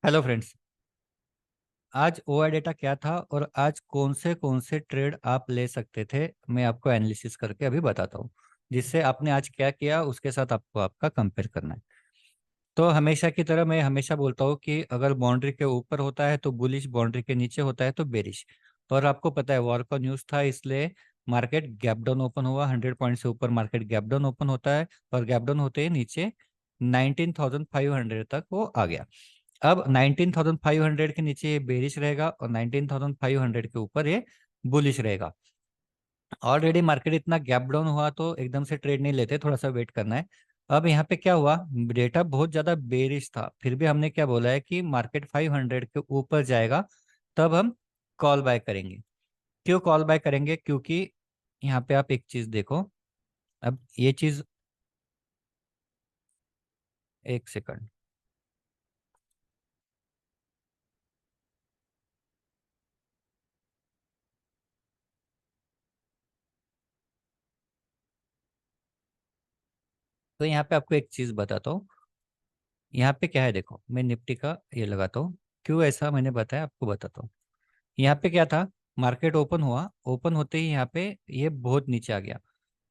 Hello friends. आज OI data क्या था और आज कौन से ट्रेड आप ले सकते थे, मैं आपको एनालिसिस करके अभी बताता हूँ, जिससे आपने आज क्या किया उसके साथ आपको आपका कंपेयर करना है। तो हमेशा की तरह मैं हमेशा बोलता हूँ कि अगर बाउंड्री के ऊपर होता है तो बुलिश, बाउंड्री के नीचे होता है तो बेरिश। और आपको पता है वॉर का न्यूज़ था, इसलिए मार्केट गैप डाउन ओपन हुआ। 100 पॉइंट से ऊपर मार्केट गैप डाउन ओपन होता है और गैप डाउन होते ही नीचे 19,500 तक वो आ गया। अब 19,500 के नीचे ये बेरिश रहेगा और 19,500 के ऊपर ये बुलिश रहेगा। ऑलरेडी मार्केट इतना गैप डाउन हुआ तो एकदम से ट्रेड नहीं लेते, थोड़ा सा वेट करना है। अब यहाँ पे क्या हुआ, डेटा बहुत ज्यादा बेरिश था, फिर भी हमने क्या बोला है कि मार्केट 500 के ऊपर जाएगा तब हम कॉल बाय करेंगे। क्यों कॉल बाय करेंगे? क्योंकि यहाँ पे आप एक चीज देखो। अब ये चीज, एक सेकंड। तो यहाँ पे आपको एक चीज बताता हूँ। यहाँ पे क्या है देखो, मैं निफ्टी का ये लगाता हूँ। क्यों ऐसा मैंने बताया आपको बताता हूँ। यहाँ पे क्या था, मार्केट ओपन हुआ, ओपन होते ही यहाँ पे ये बहुत नीचे आ गया।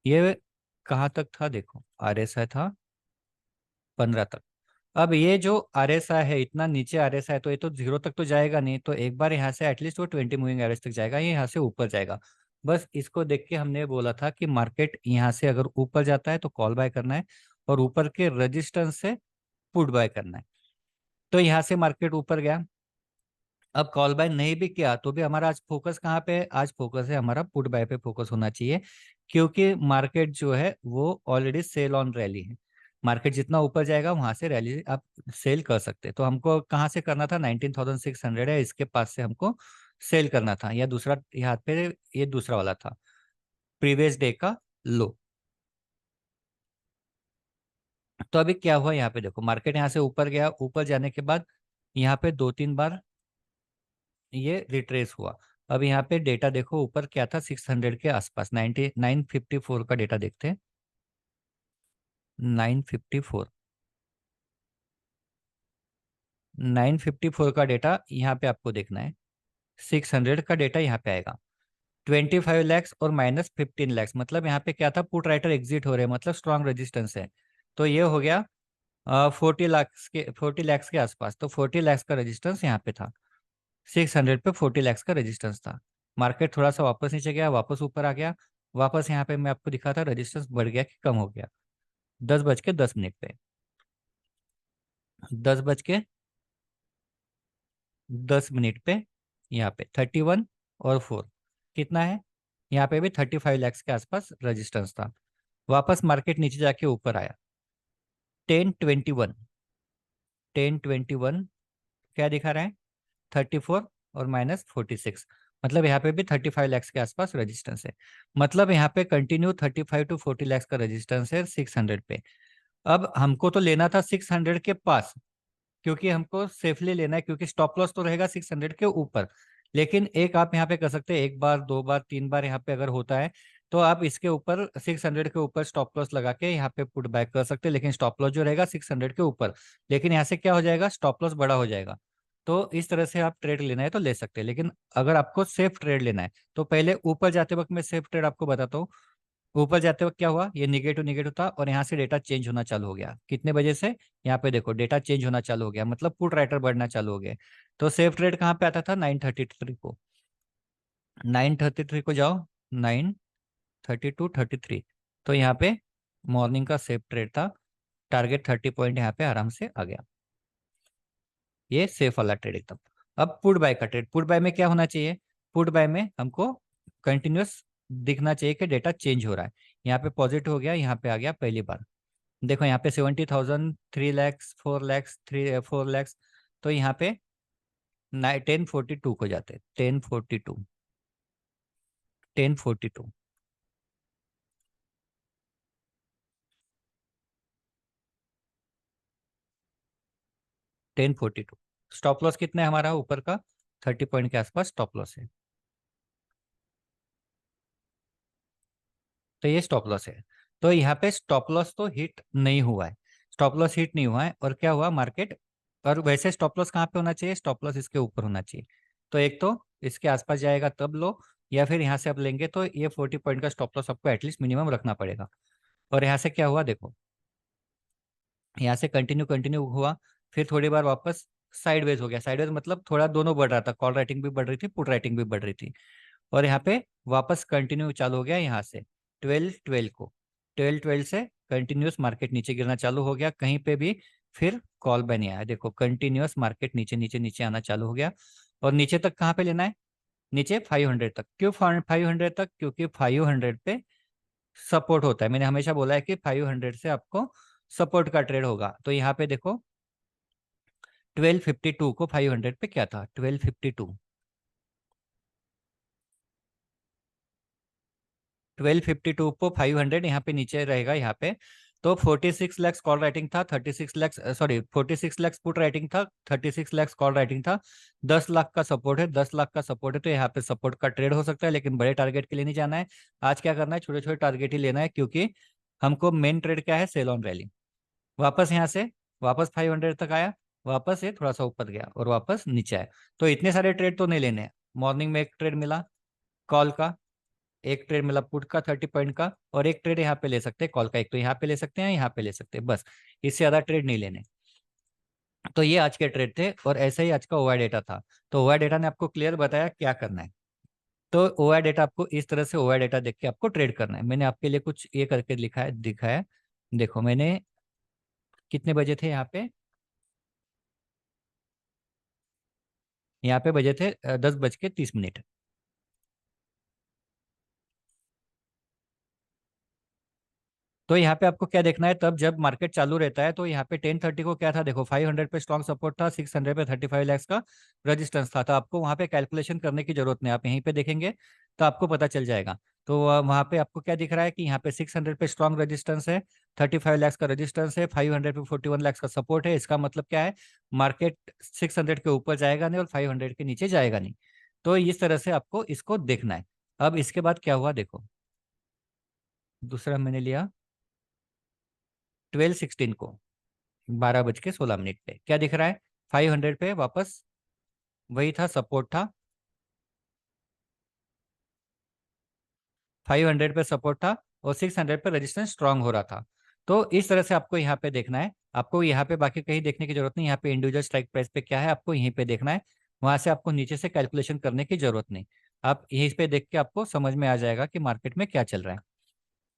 ये कहाँ तक था देखो, आरएसआई था 15 तक। अब ये जो आरएसआई है, इतना नीचे आरएसआई, तो ये तो जीरो तक तो जाएगा नहीं, तो एक बार यहाँ से एटलीस्ट वो 20 मूविंग एवरेज तक जाएगा, ये यहाँ से ऊपर जाएगा। बस इसको देख के हमने बोला था कि मार्केट यहाँ से अगर ऊपर जाता है तो कॉल बाय करना है और ऊपर के रेजिस्टेंस से पुट बाय करना है। तो यहाँ से मार्केट ऊपर गया। अब कॉल बाय नहीं भी किया तो भी हमारा आज फोकस कहाँ पे है? आज फोकस है हमारा पुट बाय पे फोकस होना चाहिए, क्योंकि मार्केट जो है वो ऑलरेडी सेल ऑन रैली है। मार्केट जितना ऊपर जाएगा वहां से रैली आप सेल कर सकते हैं। तो हमको कहाँ से करना था? 19,600 है, इसके पास से हमको सेल करना था, या दूसरा यहाँ पे ये दूसरा वाला था, प्रीवियस डे का लो। तो अभी क्या हुआ, यहाँ पे देखो मार्केट यहाँ से ऊपर गया, ऊपर जाने के बाद यहाँ पे दो तीन बार ये रिट्रेस हुआ। अब यहाँ पे डेटा देखो, ऊपर क्या था, 600 के आसपास, 954 का डेटा देखते हैं। 954, 954 का डेटा यहाँ पे आपको देखना है। 600 का डेटा यहाँ पे आएगा। 25 लैक्स और -15 लैक्स, मतलब यहाँ पे क्या था, पुट राइटर एग्जिट हो रहे हैं, मतलब स्ट्रॉन्ग रेजिस्टेंस है। तो ये हो गया 40 लैक्स के आसपास। तो 40 लैक्स का रेजिस्टेंस यहाँ पे था। 600 पे 40 लैक्स का रेजिस्टेंस था। मार्केट थोड़ा सा वापस नीचे गया, वापस ऊपर आ गया। वापस यहाँ पे मैं आपको दिखा था रेजिस्टेंस बढ़ गया कि कम हो गया। 10:10 पे, 10:10 पे यहाँ पे 31 और 4 कितना है, यहाँ पे भी 35 लैक्स के आसपास रेजिस्टेंस था। वापस मार्केट नीचे जाके ऊपर आया। 10:21, 10:21 क्या दिखा रहा है, 34 और -46, मतलब यहाँ पे भी 35 लैक्स के आसपास रेजिस्टेंस है। मतलब यहाँ पे कंटिन्यू 35 to 40 लैक्स का रेजिस्टेंस है 600 पे। अब हमको तो लेना था 600 के पास, क्योंकि हमको सेफली लेना है, क्योंकि स्टॉप लॉस तो रहेगा 600 के ऊपर। लेकिन एक आप यहाँ पे कर सकते हैं, एक बार दो बार तीन बार यहाँ पे अगर होता है तो आप इसके ऊपर 600 के ऊपर स्टॉप लॉस लगा के यहाँ पे पुट बैक कर सकते हैं, लेकिन स्टॉप लॉस जो रहेगा 600 के ऊपर। लेकिन यहाँ से क्या हो जाएगा, स्टॉप लॉस बड़ा हो जाएगा। तो इस तरह से आप ट्रेड लेना है तो ले सकते हैं, लेकिन अगर आपको सेफ ट्रेड लेना है तो पहले ऊपर जाते वक्त मैं सेफ ट्रेड आपको बताता हूँ। ऊपर जाते वक्त क्या हुआ, ये निगेटिव निगेटिव था और यहाँ से डेटा चेंज होना चालू हो गया। कितने बजे से? यहाँ पे देखो डेटा चेंज होना चालू हो गया, मतलब पुट राइटर बढ़ना चालू हो गया। तो सेफ ट्रेड कहाँ पे आता था? 933 को। 933 को जाओ, 932 33। तो यहाँ पे मॉर्निंग का सेफ ट्रेड था। टारगेट 30 पॉइंट यहाँ पे आराम से आ गया। ये सेफ वाला ट्रेड एकदम। अब पुट बाय का ट्रेड, पुट बाय में क्या होना चाहिए? पुट बाय में हमको कंटिन्यूअस दिखना चाहिए कि डेटा चेंज हो रहा है। यहाँ पे पॉजिटिव हो गया, यहाँ पे आ गया पहली बार। देखो यहाँ पे 70,000, 3 लैक्स, 4 लैक्स, 4 लैक्स। तो यहाँ पे 1042 को जाते, 1042, 1042, 1042। स्टॉप लॉस कितना है हमारा ऊपर का? 30 पॉइंट के आसपास स्टॉप लॉस है। तो ये स्टॉप लॉस है। तो यहाँ पे स्टॉप लॉस तो हिट नहीं हुआ है, स्टॉप लॉस हिट नहीं हुआ है, और क्या हुआ, मार्केट और वैसे स्टॉप लॉस कहाँ पे होना चाहिए, स्टॉप लॉस इसके ऊपर होना चाहिए। तो एक तो इसके आसपास जाएगा तब लो, या फिर यहाँ से आप लेंगे तो ये 40 पॉइंट का स्टॉप लॉस आपको एटलीस्ट मिनिमम रखना पड़ेगा। और यहाँ से क्या हुआ देखो, यहाँ से कंटिन्यू कंटिन्यू हुआ, फिर थोड़ी बार वापस साइडवेज हो गया। साइडवेज मतलब थोड़ा दोनों बढ़ रहा था, कॉल राइटिंग भी बढ़ रही थी, पुट राइटिंग भी बढ़ रही थी। और यहाँ पे वापस कंटिन्यू चालू हो गया, यहाँ से 12-12 को, 12-12 से कंटिन्यूस मार्केट नीचे गिरना चालू हो गया, कहीं पे भी फिर कॉल बाय नहीं आया। देखो कंटिन्यूस मार्केट नीचे नीचे नीचे आना चालू हो गया। और नीचे तक कहाँ पे लेना है, नीचे 500 तक। क्यों 500 तक, क्योंकि 500 पे सपोर्ट होता है। मैंने हमेशा बोला है कि 500 से आपको सपोर्ट का ट्रेड होगा। तो यहाँ पे देखो 1252 को 500 पे क्या था, 1252, 1252 को 500 यहाँ पे नीचे रहेगा यहाँ पे। तो 46 लैक्स कॉल राइटिंग था, 36 lakhs, sorry 46 lakhs put writing था, 36 लैक्स कॉल राइटिंग था। 10 लाख का सपोर्ट है, 10 लाख का सपोर्ट है, तो यहाँ पे सपोर्ट का ट्रेड हो सकता है, लेकिन बड़े टारगेट के लिए नहीं जाना है। आज क्या करना है, छोटे छोटे टारगेट ही लेना है, क्योंकि हमको मेन ट्रेड क्या है, सेल ऑन रैली। वापस यहाँ से वापस 500 तक आया, वापस ये थोड़ा सा ऊपर गया और वापस नीचे आया। तो इतने सारे ट्रेड तो नहीं लेने हैं। मॉर्निंग में एक ट्रेड मिला कॉल का, एक ट्रेड मिला पुट का 30 पॉइंट का, और एक ट्रेड यहाँ पे ले सकते हैं कॉल का, एक तो यहाँ पे ले सकते हैं, यहाँ पे ले सकते हैं, बस। इससे ज्यादा ट्रेड नहीं लेने। तो ये आज के ट्रेड थे, और ऐसे ही आज का ओआई डेटा था। तो ओआई डेटा ने आपको क्लियर बताया क्या करना है। तो ओआई डेटा आपको इस तरह से ओआई डेटा देख के आपको ट्रेड करना है। मैंने आपके लिए कुछ ये करके लिखा है, दिखाया। देखो मैंने कितने बजे थे यहाँ पे बजे थे 10:30। तो यहाँ पे आपको क्या देखना है, तब जब मार्केट चालू रहता है तो यहाँ पे 10:30 को क्या था, देखो 500 पे स्ट्रॉन्ग सपोर्ट था, 600 पे 35 लैक्स का रेजिस्टेंस था। तो आपको वहाँ पे कैलकुलेशन करने की जरूरत नहीं, आप यहीं पे देखेंगे तो आपको पता चल जाएगा। तो वहाँ पे आपको क्या दिख रहा है कि यहाँ पे 600 पे स्ट्रॉन्ग रेजिस्टेंस है, 35 लैक्स का रेजिस्टेंस है, 500 पे 41 लैक्स का सपोर्ट है। इसका मतलब क्या है, मार्केट 600 के ऊपर जाएगा नहीं और 500 के नीचे जाएगा नहीं। तो इस तरह से आपको इसको देखना है। अब इसके बाद क्या हुआ देखो, दूसरा मैंने लिया 12:16 को, 12:16 पे क्या दिख रहा है, 500 पे वापस वही था, सपोर्ट था, 500 पे सपोर्ट था, और 600 पे रेजिस्टेंस स्ट्रांग हो रहा था। तो इस तरह से आपको यहाँ पे देखना है। आपको यहाँ पे बाकी कहीं देखने की जरूरत नहीं, यहाँ पे इंडिविजुअल स्ट्राइक प्राइस पे क्या है आपको यहीं पे देखना है। वहां से आपको नीचे से कैलकुलेशन करने की जरूरत नहीं। आप यहीं पे देख के आपको समझ में आ जाएगा कि मार्केट में क्या चल रहा है।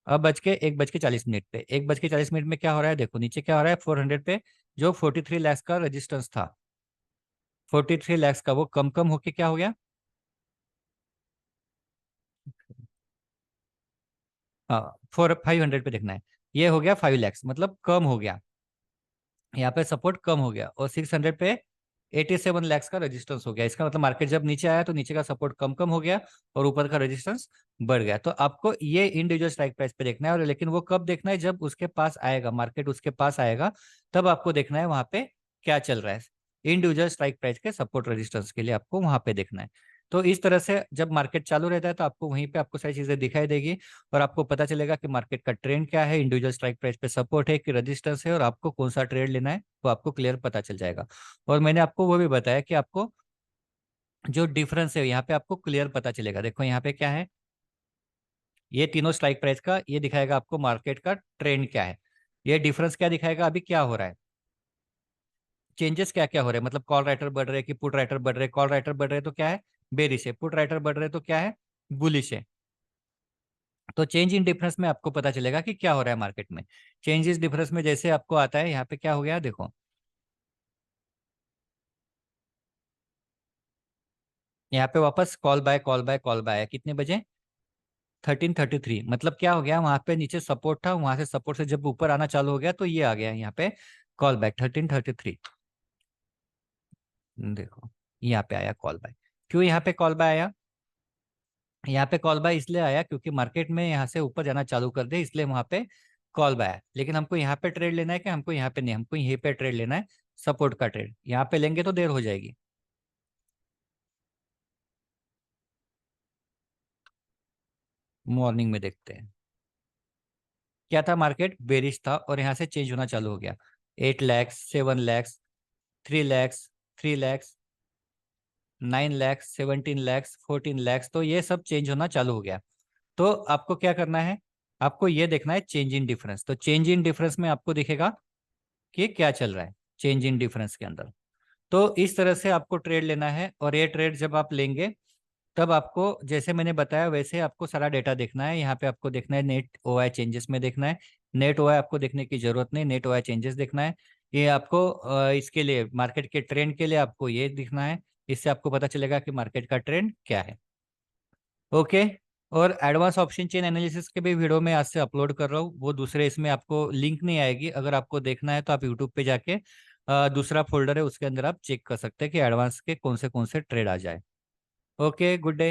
अब बज के 1:40 पे, 1:40 में क्या हो रहा है देखो, नीचे क्या हो रहा है 400 पे, जो 43 लैक्स का रेजिस्टेंस था, 43 लैक्स का, वो कम कम होके क्या हो गया, हाँ 500 पे देखना है। ये हो गया 5 लैक्स, मतलब कम हो गया, यहाँ पे सपोर्ट कम हो गया। और 600 पे 87 लैक्स का रेजिस्टेंस हो गया। इसका मतलब मार्केट जब नीचे आया तो नीचे का सपोर्ट कम कम हो गया और ऊपर का रेजिस्टेंस बढ़ गया। तो आपको ये इंडिविजुअल स्ट्राइक प्राइस पे देखना है, और लेकिन वो कब देखना है, जब उसके पास आएगा, मार्केट उसके पास आएगा, तब आपको देखना है वहां पे क्या चल रहा है। इंडिविजुअल स्ट्राइक प्राइस के सपोर्ट रेजिस्टेंस के लिए आपको वहां पे देखना है। तो इस तरह से जब मार्केट चालू रहता है तो आपको वहीं पे आपको सारी चीजें दिखाई देगी, और आपको पता चलेगा कि मार्केट का ट्रेंड क्या है, इंडिविजुअल स्ट्राइक प्राइस पे सपोर्ट है कि रेजिस्टेंस है, और आपको कौन सा ट्रेड लेना है वो आपको क्लियर पता चल जाएगा। और मैंने आपको वो भी बताया कि आपको जो डिफरेंस है यहाँ पे आपको क्लियर पता चलेगा। देखो यहाँ पे क्या है, ये तीनों स्ट्राइक प्राइस का ये दिखाएगा आपको मार्केट का ट्रेंड क्या है। ये डिफरेंस क्या दिखाएगा, अभी क्या हो रहा है, चेंजेस क्या क्या हो रहे हैं, मतलब कॉल राइटर बढ़ रहे हैं कि पुट राइटर बढ़ रहे हैं। कॉल राइटर बढ़ रहे हैं तो क्या है, बेरिश है, पुट राइटर बढ़ रहे हैं तो क्या है, बुलिश है। तो चेंज इन डिफरेंस में आपको पता चलेगा कि क्या हो रहा है मार्केट में। चेंजेस डिफरेंस में जैसे आपको आता है, यहाँ पे क्या हो गया देखो, यहाँ पे वापस call by call by call by है, कितने बजे, 13:33। मतलब क्या हो गया, वहां पे नीचे सपोर्ट था, वहां से सपोर्ट से जब ऊपर आना चालू हो गया तो ये आ गया यहाँ पे कॉल बैक 13:33। देखो यहाँ पे आया कॉल बाय। क्यों यहाँ पे कॉल बाय आया, यहाँ पे कॉल बाय इसलिए आया क्योंकि मार्केट में यहाँ से ऊपर जाना चालू कर दे, इसलिए वहां पे कॉल बाय आया। लेकिन हमको यहाँ पे ट्रेड लेना है कि हमको यहाँ पे नहीं, हमको यहीं पे ट्रेड लेना है, सपोर्ट का ट्रेड। यहाँ पे लेंगे तो देर हो जाएगी। मॉर्निंग में देखते हैं क्या था, मार्केट बेरिश था और यहाँ से चेंज होना चालू हो गया, 8 lakhs, 7 lakhs, 3 lakhs, 3 lakhs, 9 lakhs, 17 lakhs, 14 lakhs, तो ये सब चेंज होना चालू हो गया। तो आपको क्या करना है, आपको ये देखना है चेंज इन डिफरेंस। तो चेंज इन डिफरेंस में आपको दिखेगा कि क्या चल रहा है चेंज इन डिफरेंस के अंदर। तो इस तरह से आपको ट्रेड लेना है, और ये ट्रेड जब आप लेंगे तब आपको जैसे मैंने बताया वैसे आपको सारा डेटा देखना है। यहाँ पे आपको देखना है नेट ओआई चेंजेस में देखना है। नेट ओआई आपको देखने की जरूरत नहीं, नेट ओआई चेंजेस देखना है। ये आपको इसके लिए मार्केट के ट्रेंड के लिए आपको ये दिखना है। इससे आपको पता चलेगा कि मार्केट का ट्रेंड क्या है। ओके। और एडवांस ऑप्शन चेन एनालिसिस के भी वीडियो मैं आज से अपलोड कर रहा हूँ, वो दूसरे इसमें आपको लिंक नहीं आएगी। अगर आपको देखना है तो आप यूट्यूब पे जाके दूसरा फोल्डर है उसके अंदर आप चेक कर सकते हैं कि एडवांस के कौन से ट्रेड आ जाए। Okay, good day.